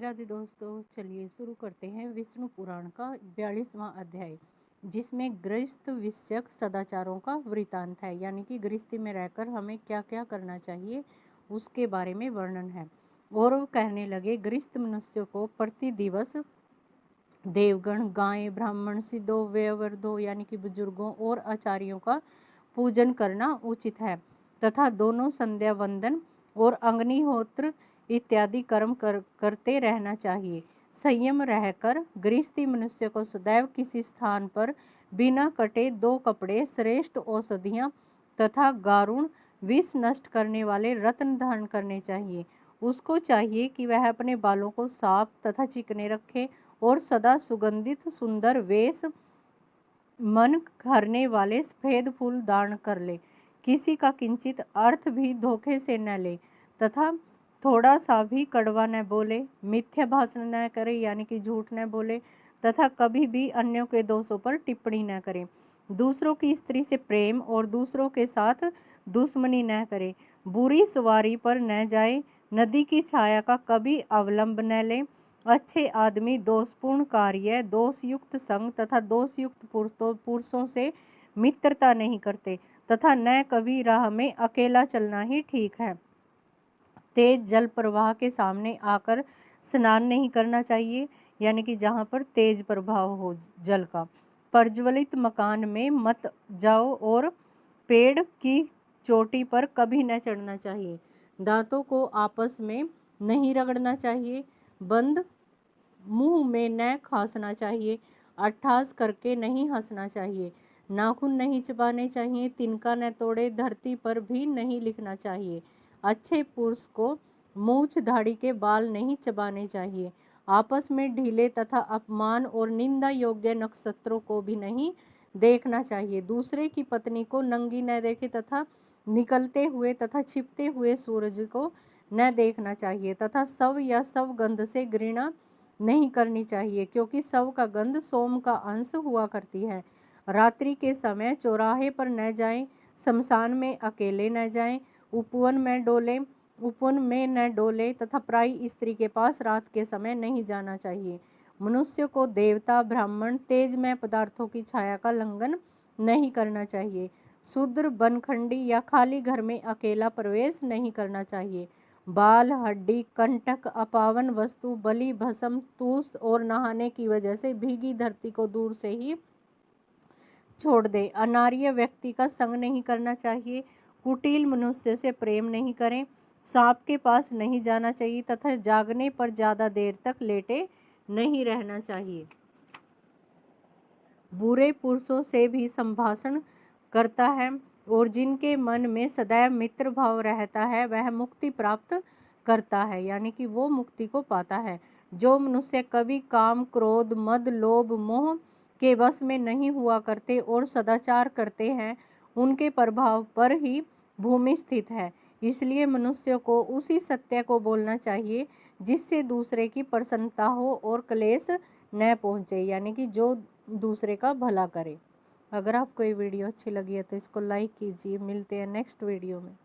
राधे दोस्तों, चलिए शुरू करते हैं विष्णु पुराण का 42वां अध्याय, जिसमें गृहस्थ विषयक सदाचारों का वृतांत है। यानी कि गृहस्थी में रहकर हमें क्या क्या करना चाहिए उसके बारे में वर्णन है। और वो कहने लगे, गृहस्थ मनुष्य को प्रति दिवस देवगण, गाय, ब्राह्मण, सिद्धों, व्यवृद्धों यानी कि बुजुर्गों और आचार्यों का पूजन करना उचित है तथा दोनों संध्या वंदन और अग्निहोत्र इत्यादि कर्म करते रहना चाहिए। संयम रहकर गृहस्थी मनुष्य को सदैव किसी स्थान पर बिना कटे 2 कपड़े, श्रेष्ठ औषधियाँ तथा गारुण विष नष्ट करने वाले रत्न धारण करने चाहिए। उसको चाहिए कि वह अपने बालों को साफ तथा चिकने रखे और सदा सुगंधित सुंदर वेश मन भरने वाले सफेद फूल धारण कर ले। किसी का किंचित अर्थ भी धोखे से न ले तथा थोड़ा सा भी कड़वा न बोले, मिथ्या भाषण न करे यानी कि झूठ न बोले तथा कभी भी अन्यों के दोषों पर टिप्पणी न करे। दूसरों की स्त्री से प्रेम और दूसरों के साथ दुश्मनी न करे। बुरी सवारी पर न जाए, नदी की छाया का कभी अवलंब न ले। अच्छे आदमी दोषपूर्ण कार्य, दोषयुक्त संग तथा दोषयुक्त पुरुषों से मित्रता नहीं करते तथा न कभी राह में अकेला चलना ही ठीक है। तेज जल प्रवाह के सामने आकर स्नान नहीं करना चाहिए, यानी कि जहाँ पर तेज प्रभाव हो जल का। प्रज्वलित मकान में मत जाओ और पेड़ की चोटी पर कभी न चढ़ना चाहिए। दांतों को आपस में नहीं रगड़ना चाहिए। बंद मुंह में न खांसना चाहिए। अट्ठास करके नहीं हंसना चाहिए। नाखून नहीं चबाने चाहिए। तिनका न तोड़े, धरती पर भी नहीं लिखना चाहिए। अच्छे पुरुष को मूछ दाढ़ी के बाल नहीं चबाने चाहिए। आपस में ढीले तथा अपमान और निंदा योग्य नक्षत्रों को भी नहीं देखना चाहिए। दूसरे की पत्नी को नंगी न देखे तथा निकलते हुए तथा छिपते हुए सूरज को न देखना चाहिए तथा शव या शव गंध से घृणा नहीं करनी चाहिए, क्योंकि शव का गंध सोम का अंश हुआ करती है। रात्रि के समय चौराहे पर न जाएं, शमशान में अकेले न जाएं, उपवन में न डोले तथा पराई स्त्री के पास रात के समय नहीं जाना चाहिए। मनुष्य को देवता, ब्राह्मण, तेजमय पदार्थों की छाया का लंघन नहीं करना चाहिए। शूद्र, बनखंडी या खाली घर में अकेला प्रवेश नहीं करना चाहिए। बाल, हड्डी, कंटक, अपावन वस्तु, बलि, भस्म, तूष और नहाने की वजह से भीगी धरती को दूर से ही छोड़ दे। अनार्य व्यक्ति का संग नहीं करना चाहिए। कुटिल मनुष्य से प्रेम नहीं करें। सांप के पास नहीं जाना चाहिए तथा जागने पर ज़्यादा देर तक लेटे नहीं रहना चाहिए। बुरे पुरुषों से भी संभाषण करता है और जिनके मन में सदैव मित्र भाव रहता है वह मुक्ति प्राप्त करता है, यानी कि वो मुक्ति को पाता है। जो मनुष्य कभी काम, क्रोध, मद, लोभ, मोह के वश में नहीं हुआ करते और सदाचार करते हैं, उनके प्रभाव पर ही भूमि स्थित है। इसलिए मनुष्य को उसी सत्य को बोलना चाहिए जिससे दूसरे की प्रसन्नता हो और क्लेश न पहुँचे, यानी कि जो दूसरे का भला करे। अगर आपको ये वीडियो अच्छी लगी है तो इसको लाइक कीजिए। मिलते हैं नेक्स्ट वीडियो में।